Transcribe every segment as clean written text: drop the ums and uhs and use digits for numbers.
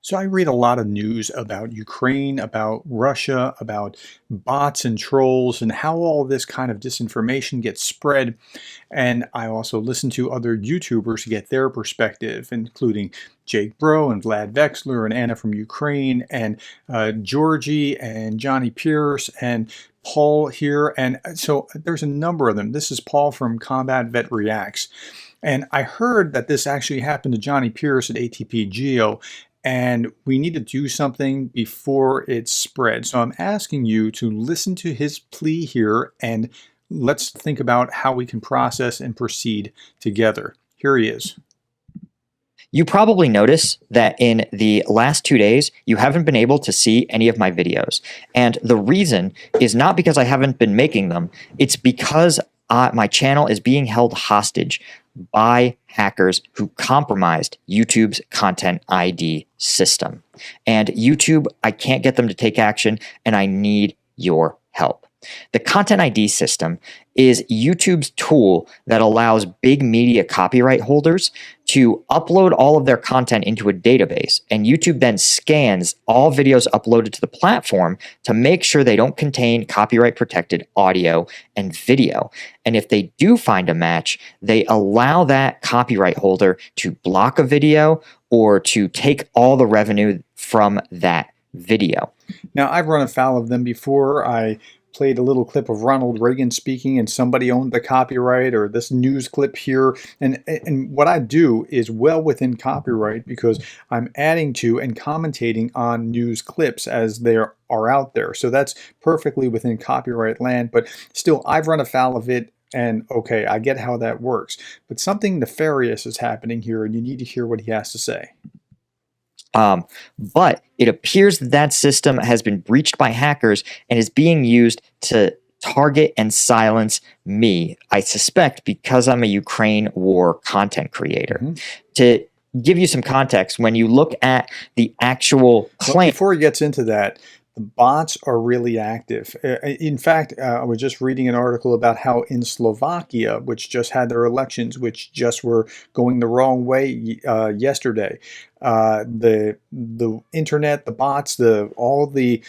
So I read a lot of news about Ukraine, about Russia, about bots and trolls, and how all this kind of disinformation gets spread. And I also listen to other YouTubers to get their perspective, including Jake Bro and Vlad Vexler and Anna from Ukraine and Georgie and Johnny Pearce and Paul here. And so there's a number of them. This is Paul from Combat Vet Reacts. And I heard that this actually happened to Johnny Pearce at ATP Geo, and we need to do something before it spreads. So I'm asking you to listen to his plea here, and let's think about how we can process and proceed together. Here he is. You probably notice that in the last 2 days, you haven't been able to see any of my videos. And the reason is not because I haven't been making them. It's because my channel is being held hostage by hackers who compromised YouTube's Content ID system. And YouTube, I can't get them to take action, and I need your help. The Content ID system is YouTube's tool that allows big media copyright holders to upload all of their content into a database, and YouTube then scans all videos uploaded to the platform to make sure they don't contain copyright protected audio and video. And if they do find a match, they allow that copyright holder to block a video or to take all the revenue from that video. Now, I've run afoul of them before. I played a little clip of Ronald Reagan speaking and somebody owned the copyright, or this news clip here. And what I do is well within copyright because I'm adding to and commentating on news clips as they are out there. So that's perfectly within copyright land, but still I've run afoul of it. And okay, I get how that works, but something nefarious is happening here, and you need to hear what he has to say. But it appears that that system has been breached by hackers and is being used to target and silence me, I suspect, because I'm a Ukraine war content creator. To give you some context, when you look at the actual claim... Well, before he gets into that, the bots are really active. In fact, I was just reading an article about how in Slovakia, which just had their elections, which just were going the wrong way yesterday, the internet, the bots, all the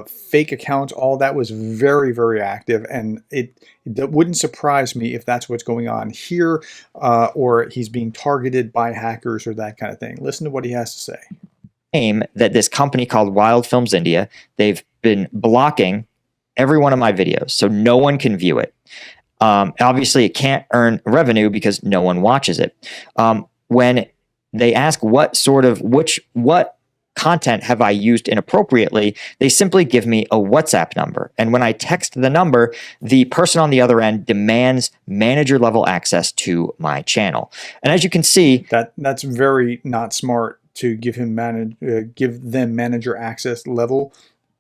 fake accounts, all that was very, very active, and it wouldn't surprise me if that's what's going on here, or he's being targeted by hackers or that kind of thing. Listen to what he has to say. That this company called Wild Films India, they've been blocking every one of my videos, so no one can view it. Obviously, it can't earn revenue because no one watches it. When they ask what content have I used inappropriately, they simply give me a WhatsApp number. And when I text the number, the person on the other end demands manager level access to my channel. And as you can see, that's very not smart to give them manager level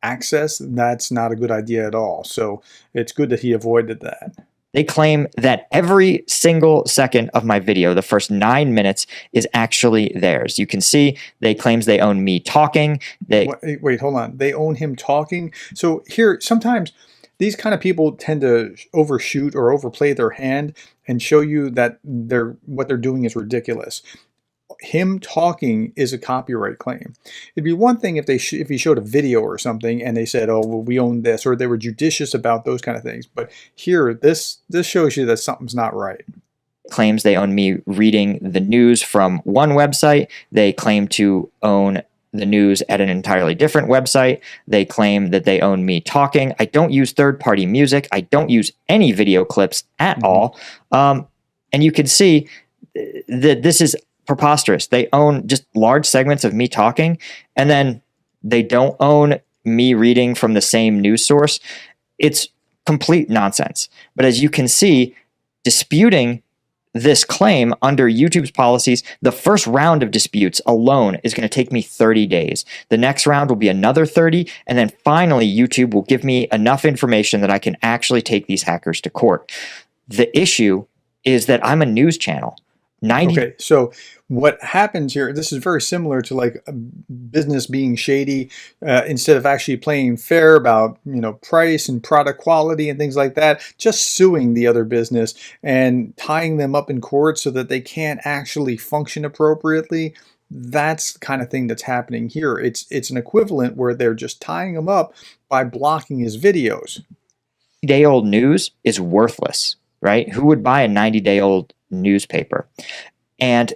access. That's not a good idea at all. So it's good that he avoided that. They claim that every single second of my video, the first 9 minutes, is actually theirs. You can see they claims they own me talking. Wait, hold on. They own him talking? So here, sometimes these kind of people tend to overshoot or overplay their hand and show you that what they're doing is ridiculous. Him talking is a copyright claim. It'd be one thing if he showed a video or something and they said, oh, well, we own this, or they were judicious about those kind of things. But here, this shows you that something's not right. Claims they own me reading the news from one website. They claim to own the news at an entirely different website. They claim that they own me talking. I don't use third-party music. I don't use any video clips at all. And you can see that this is preposterous. They own just large segments of me talking, and then they don't own me reading from the same news source. It's complete nonsense. But as you can see, disputing this claim under YouTube's policies, the first round of disputes alone is going to take me 30 days. The next round will be another 30, and then finally YouTube will give me enough information that I can actually take these hackers to court. The issue is that I'm a news channel. Okay, so what happens here, this is very similar to like a business being shady. Instead of actually playing fair about, price and product quality and things like that, just suing the other business and tying them up in court so that they can't actually function appropriately. That's the kind of thing that's happening here. It's an equivalent where they're just tying him up by blocking his videos. Day old news is worthless, right? Who would buy a 90-day-old newspaper? And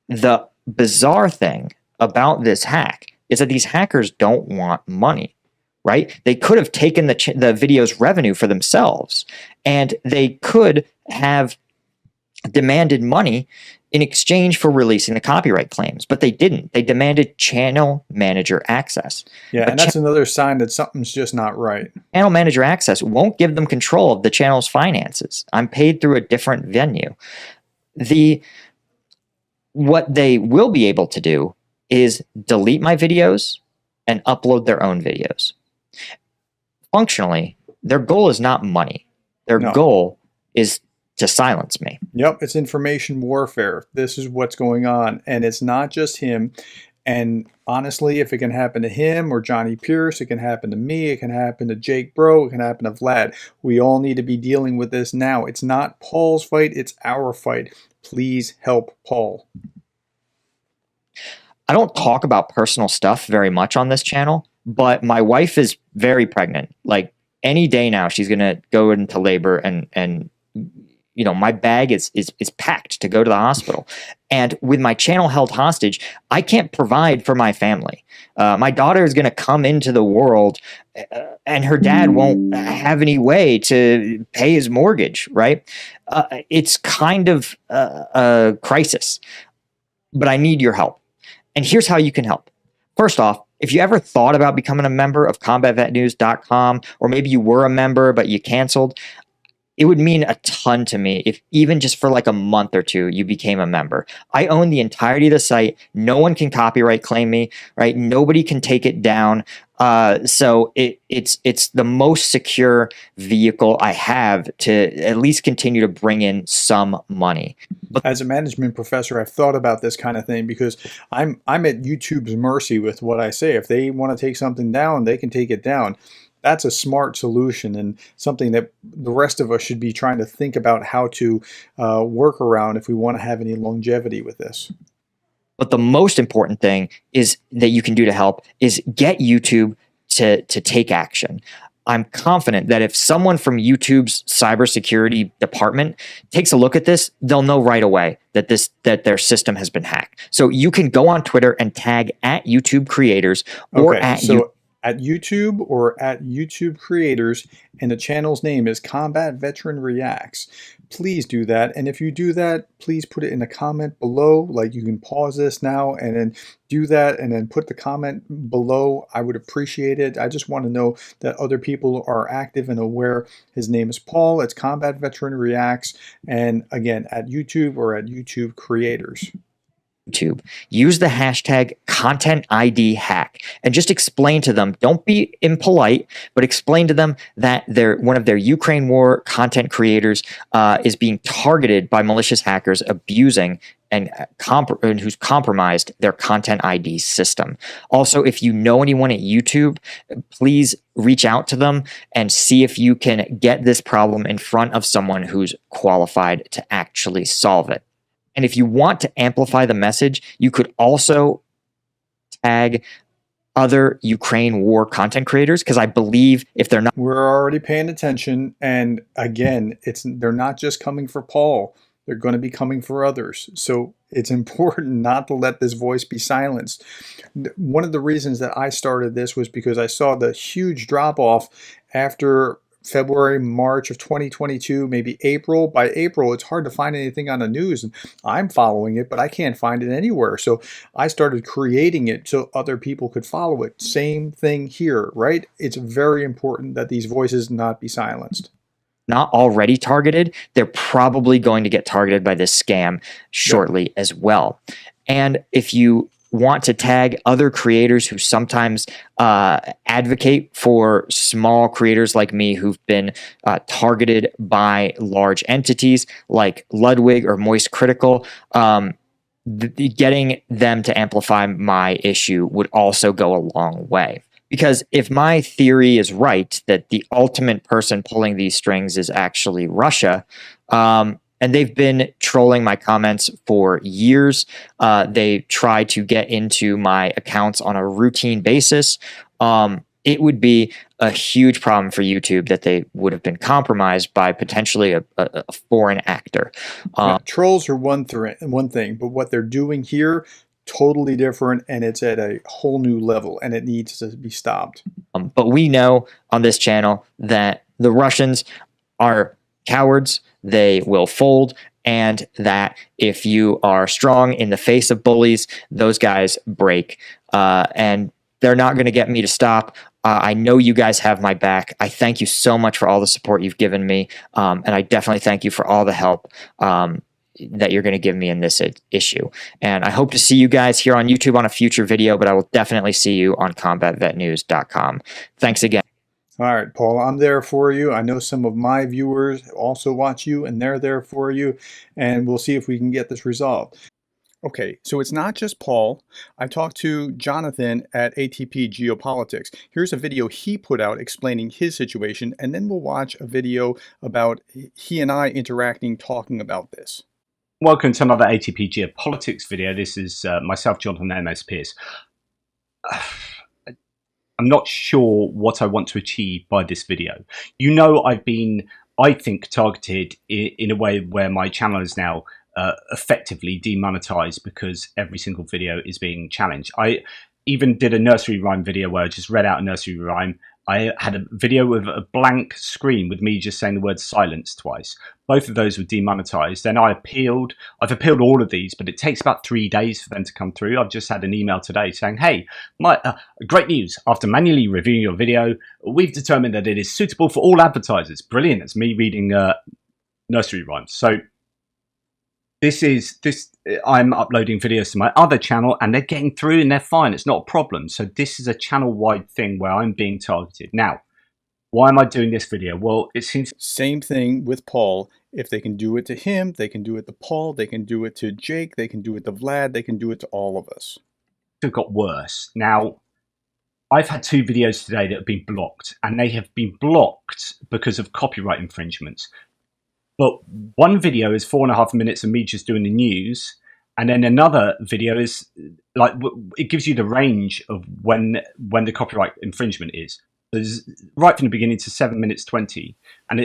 the bizarre thing about this hack is that these hackers don't want money, right? They could have taken the video's revenue for themselves, and they could have demanded money in exchange for releasing the copyright claims, but they didn't. They demanded channel manager access. Yeah, But and that's another sign that something's just not right. channel manager access won't give them control of the channel's finances. I'm paid through a different venue. What they will be able to do is delete my videos and upload their own videos. Functionally, their goal is not money. Their goal is to silence me. Yep, it's information warfare. This is what's going on. And it's not just him. And honestly, if it can happen to him or Johnny Pearce, it can happen to me, it can happen to Jake Bro, it can happen to Vlad. We all need to be dealing with this now. It's not Paul's fight, it's our fight. Please help Paul. I don't talk about personal stuff very much on this channel, but my wife is very pregnant. Like any day now, she's going to go into labor, and you know, my bag is packed to go to the hospital. And with my channel held hostage, I can't provide for my family. My daughter is going to come into the world, and her dad won't have any way to pay his mortgage, right? It's kind of a crisis, but I need your help. And here's how you can help. First off, if you ever thought about becoming a member of combatvetnews.com, or maybe you were a member but you canceled, it would mean a ton to me if even just for like a month or two you became a member. I own the entirety of the site. No one can copyright claim me, right? Nobody can take it down. So it's the most secure vehicle I have to at least continue to bring in some money. But as a management professor, I've thought about this kind of thing because I'm at YouTube's mercy with what I say. If they want to take something down, they can take it down. That's a smart solution and something that the rest of us should be trying to think about how to work around if we want to have any longevity with this. But the most important thing is that you can do to help is get YouTube to take action. I'm confident that if someone from YouTube's cybersecurity department takes a look at this, they'll know right away that their system has been hacked. So you can go on Twitter and tag at YouTube creators or at YouTube or at YouTube creators, and the channel's name is Combat Veteran Reacts. Please do that. And if you do that, please put it in a comment below. Like, you can pause this now and then do that and then put the comment below. I would appreciate it. I just want to know that other people are active and aware. His name is Paul. It's Combat Veteran Reacts. And again, at YouTube or at YouTube creators. YouTube. Use the hashtag content ID hack and just explain to them, don't be impolite, but explain to them that one of their Ukraine war content creators is being targeted by malicious hackers abusing and who's compromised their content ID system. Also, if you know anyone at YouTube, please reach out to them and see if you can get this problem in front of someone who's qualified to actually solve it. And if you want to amplify the message, you could also tag other Ukraine war content creators, because I believe if they're not... We're already paying attention. And again, they're not just coming for Paul. They're going to be coming for others. So it's important not to let this voice be silenced. One of the reasons that I started this was because I saw the huge drop-off after February, March of 2022, maybe April. By April, it's hard to find anything on the news. And I'm following it, but I can't find it anywhere. So I started creating it so other people could follow it. Same thing here, right? It's very important that these voices not be silenced. Not already targeted, they're probably going to get targeted by this scam shortly as well. And if you want to tag other creators who sometimes advocate for small creators like me who've been targeted by large entities like Ludwig or Moist Critical, getting them to amplify my issue would also go a long way. Because if my theory is right, that the ultimate person pulling these strings is actually Russia, and they've been trolling my comments for years. They try to get into my accounts on a routine basis. It would be a huge problem for YouTube that they would have been compromised by potentially a foreign actor. Trolls are one thing, but what they're doing here, totally different, and it's at a whole new level, and it needs to be stopped. But we know on this channel that the Russians are cowards. They will fold, and that if you are strong in the face of bullies, those guys break. And they're not going to get me to stop. I know you guys have my back. I thank you so much for all the support you've given me. And I definitely thank you for all the help that you're going to give me in this issue. And I hope to see you guys here on YouTube on a future video, but I will definitely see you on combatvetnews.com. Thanks again. All right, Paul, I'm there for you. I know some of my viewers also watch you, and they're there for you. And we'll see if we can get this resolved. Okay, so it's not just Paul. I talked to Jonathan at ATP Geopolitics. Here's a video he put out explaining his situation, and then we'll watch a video about he and I interacting, talking about this. Welcome to another ATP Geopolitics video. This is myself, Jonathan Pearce. I'm not sure what I want to achieve by this video. You know, I've been, I think, targeted in a way where my channel is now effectively demonetized because every single video is being challenged. I even did a nursery rhyme video where I just read out a nursery rhyme. I had a video with a blank screen with me just saying the word silence twice. Both of those were demonetized. Then I appealed. I've appealed all of these, but it takes about 3 days for them to come through. I've just had an email today saying, hey, great news. After manually reviewing your video, we've determined that it is suitable for all advertisers. Brilliant. It's me reading nursery rhymes. So I'm uploading videos to my other channel and they're getting through and they're fine. It's not a problem. So this is a channel-wide thing where I'm being targeted. Now, why am I doing this video? Well, it seems... Same thing with Paul. If they can do it to him, they can do it to Paul, they can do it to Jake, they can do it to Vlad, they can do it to all of us. It got worse. Now, I've had 2 videos today that have been blocked, and they have been blocked because of copyright infringements. But one video is 4.5 minutes of me just doing the news, and then another video is like it gives you the range of when the copyright infringement is. There's right from the beginning to 7 minutes 20, and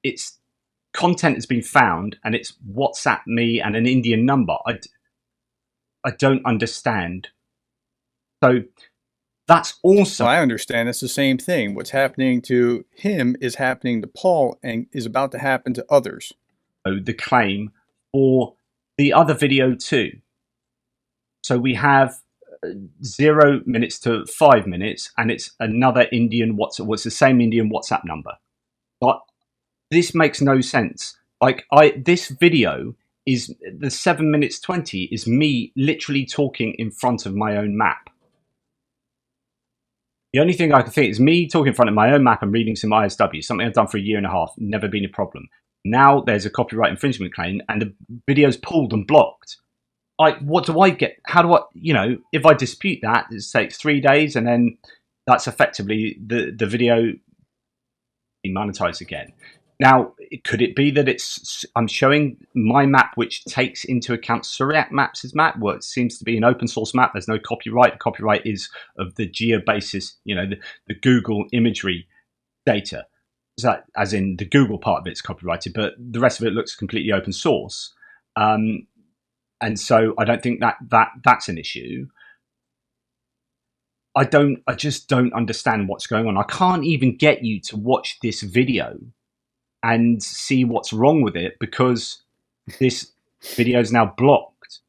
it's content has been found, and it's WhatsApp me and an Indian number. I don't understand. So that's also... Well, I understand it's the same thing. What's happening to him is happening to Paul and is about to happen to others. The claim for the other video too. So we have 0 minutes to 5 minutes, and it's another Indian WhatsApp. Well, it's the same Indian WhatsApp number. But this makes no sense. Like this video is the 7 minutes 20 is me literally talking in front of my own map. The only thing I can think is me talking in front of my own map and reading some ISW, something I've done for 1.5 years, never been a problem. Now there's a copyright infringement claim and the video's pulled and blocked. What do I get? How do I, if I dispute that, it takes 3 days and then that's effectively the video demonetized again. Now, could it be that I'm showing my map, which takes into account Surreak Maps' map? Well, it seems to be an open source map. There's no copyright. The copyright is of the geobasis, the Google imagery data. As in the Google part of it's copyrighted, but the rest of it looks completely open source. And so I don't think that's an issue. I just don't understand what's going on. I can't even get you to watch this video and see what's wrong with it because this video is now blocked.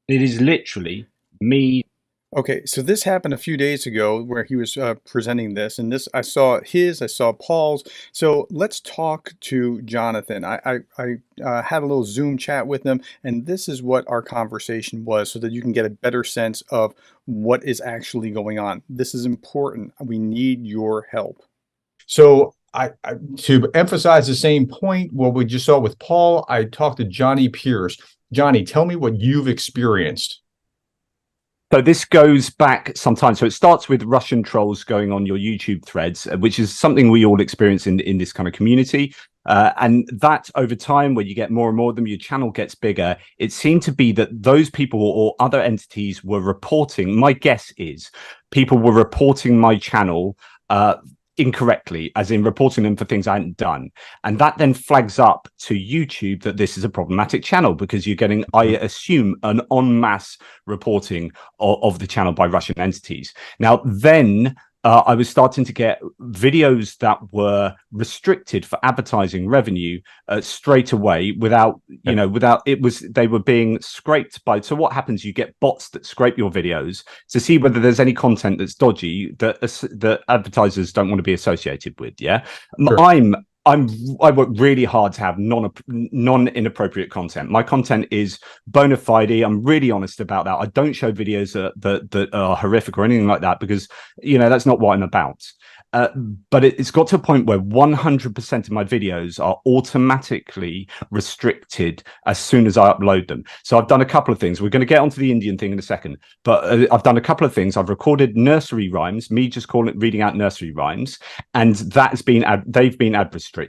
It is literally me. Okay, so this happened a few days ago where he was presenting this, and this I saw Paul's. So let's talk to Jonathan. I had a little Zoom chat with him, and this is what our conversation was so that you can get a better sense of what is actually going on. This is important. We need your help. So to emphasize the same point, what we just saw with Paul, I talked to Johnny Pearce. Johnny, tell me what you've experienced. So this goes back sometimes. So it starts with Russian trolls going on your YouTube threads, which is something we all experience in this kind of community. And that over time, when you get more and more of them, your channel gets bigger. It seemed to be that those people or other entities were reporting. My guess is people were reporting my channel incorrectly, as in reporting them for things I hadn't done. And that then flags up to YouTube that this is a problematic channel, because you're getting, I assume, an en masse reporting of the channel by Russian entities. Now, then I was starting to get videos that were restricted for advertising revenue straight away without, you know, they were being scraped by. So what happens? You get bots that scrape your videos to see whether there's any content that's dodgy that advertisers don't want to be associated with. Yeah. Sure. I work really hard to have non-inappropriate content. My content is bona fide. I'm really honest about that. I don't show videos that are horrific or anything like that, because, you know, that's not what I'm about. But it's got to a point where 100% of my videos are automatically restricted as soon as I upload them. So I've done a couple of things. We're going to get onto the Indian thing in a second, but I've done a couple of things. I've recorded nursery rhymes, me just reading out nursery rhymes, and that's been they've been ad restricted.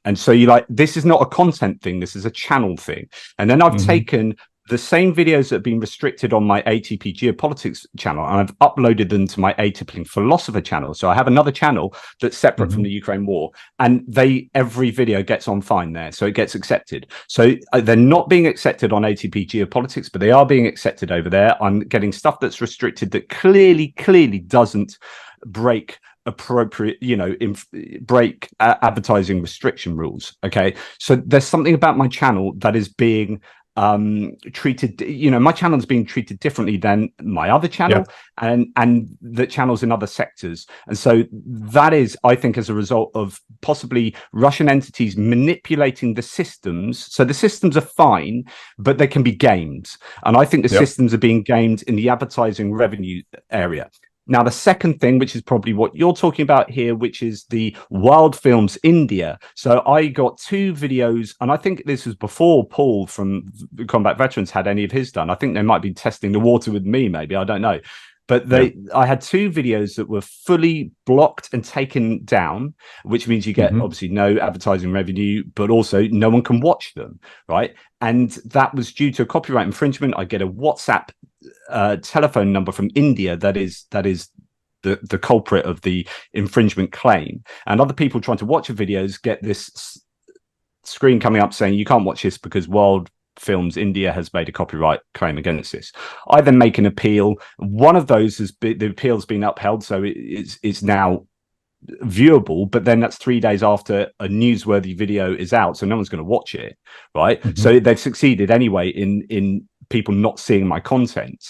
And so you're like, this is not a content thing. This is a channel thing. And then I've taken the same videos that have been restricted on my ATP Geopolitics channel, and I've uploaded them to my ATP Philosopher channel. So I have another channel that's separate from the Ukraine war, and every video gets on fine there. So it gets accepted. So they're not being accepted on ATP Geopolitics, but they are being accepted over there. I'm getting stuff that's restricted that clearly doesn't break appropriate, you know, break advertising restriction rules. Okay. So there's something about my channel that is being treated, you know, my channel is being treated differently than my other channel, and the channels in other sectors. And so that is, I think, as a result of possibly Russian entities manipulating the systems. So the systems are fine, but they can be gamed. And I think the systems are being gamed in the advertising revenue area. Now, the second thing, which is probably what you're talking about here, which is the Wild Films India. So I got 2 videos, and I think this was before Paul from Combat Veterans had any of his done. I think they might be testing the water with me, maybe, I don't know. But I had 2 videos that were fully blocked and taken down, which means you get obviously no advertising revenue, but also no one can watch them, right? And that was due to a copyright infringement. I get a WhatsApp telephone number from India that is the culprit of the infringement claim, and other people trying to watch the videos get this screen coming up saying you can't watch this because Wild Films India has made a copyright claim against this. I then make an appeal. One of those the appeal's been upheld, so it's now viewable, but then that's 3 days after a newsworthy video is out, so no one's going to watch it, right? So they've succeeded anyway in people not seeing my content,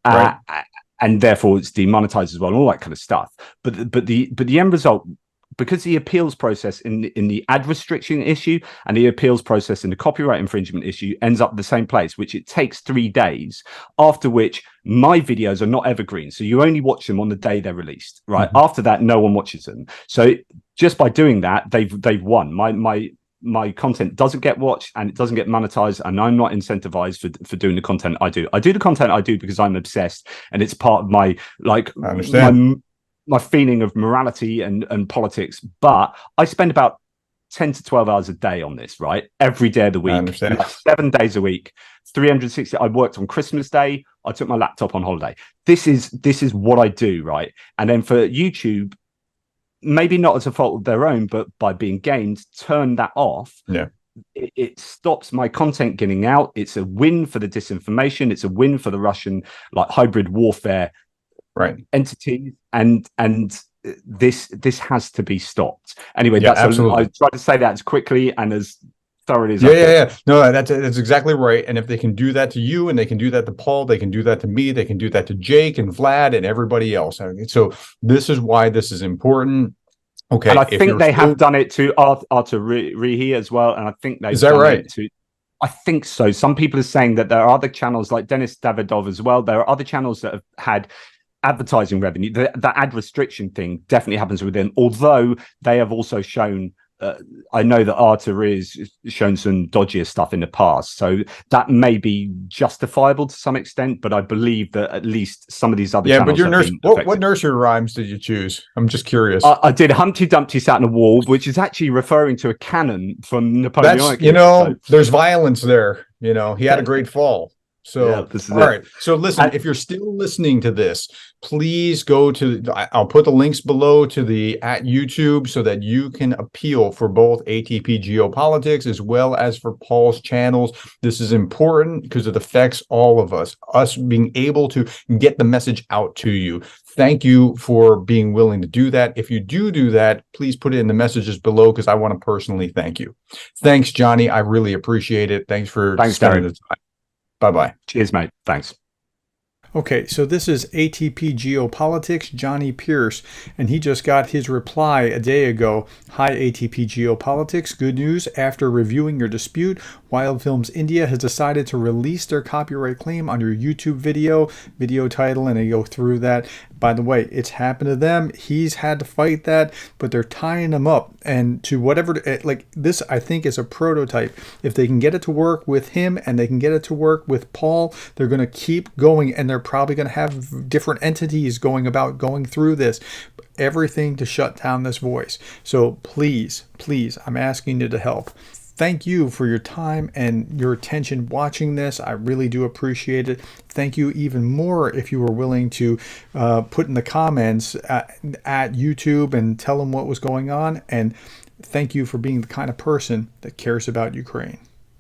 and therefore it's demonetized as well, and all that kind of stuff. But the end result, because the appeals process in the ad restriction issue and the appeals process in the copyright infringement issue ends up the same place, which it takes 3 days, after which my videos are not evergreen. So you only watch them on the day they're released, right? After that, no one watches them. So just by doing that, they've won. My content doesn't get watched and it doesn't get monetized, and I'm not incentivized for doing the content I do. I do the content I do because I'm obsessed, and it's part of my, like, my feeling of morality and politics. But I spend about 10 to 12 hours a day on this, right? Every day of the week, 7 days a week, 360. I worked on Christmas Day. I took my laptop on holiday. This is what I do, right? And then for YouTube, maybe not as a fault of their own, but by being gamed, turn that off. It stops my content getting out. It's a win for the disinformation. It's a win for the Russian, like, hybrid warfare entities, and this has to be stopped. Anyway, that's absolutely. I tried to say that as quickly and as thoroughly as I could. No, that's exactly right. And if they can do that to you, and they can do that to Paul, they can do that to me, they can do that to Jake and Vlad and everybody else. I mean, so this is why this is important. Okay, and I think they have done it to Artur Rihi as well, and I think they've done it to. I think so. Some people are saying that there are other channels like Denis Davidov as well. There are other channels that have had advertising revenue. The ad restriction thing definitely happens with them, although they have also shown I know that Arta is shown some dodgier stuff in the past, so that may be justifiable to some extent. But I believe that at least some of these other channels. But your have nurse, been what affected. nursery rhymes did you choose? I'm just curious. I did Humpty Dumpty sat on a wall, which is actually referring to a cannon from Napoleonic. There's violence there. He had a great fall. So, yeah, this is all right. So listen, if you're still listening to this, please go to, I'll put the links below to the at YouTube so that you can appeal for both ATP Geopolitics as well as for Paul's channels. This is important because it affects all of us being able to get the message out to you. Thank you for being willing to do that. If you do that, please put it in the messages below because I want to personally thank you. Thanks, Johnny. I really appreciate it. Thanks for spending the time. Bye-bye. Cheers, mate. Thanks. Okay, so this is ATP Geopolitics, Johnny Pearce, and he just got his reply a day ago. Hi, ATP Geopolitics. Good news. After reviewing your dispute, Wild Films India has decided to release their copyright claim on your YouTube video title, and they go through that. By the way, it's happened to them. He's had to fight that, but they're tying him up. And to whatever, like this, I think is a prototype. If they can get it to work with him and they can get it to work with Paul, they're going to keep going, and they're probably going to have different entities going through this. Everything to shut down this voice. So please, I'm asking you to help. Thank you for your time and your attention watching this. I really do appreciate it. Thank you even more if you were willing to put in the comments at YouTube and tell them what was going on. And thank you for being the kind of person that cares about Ukraine.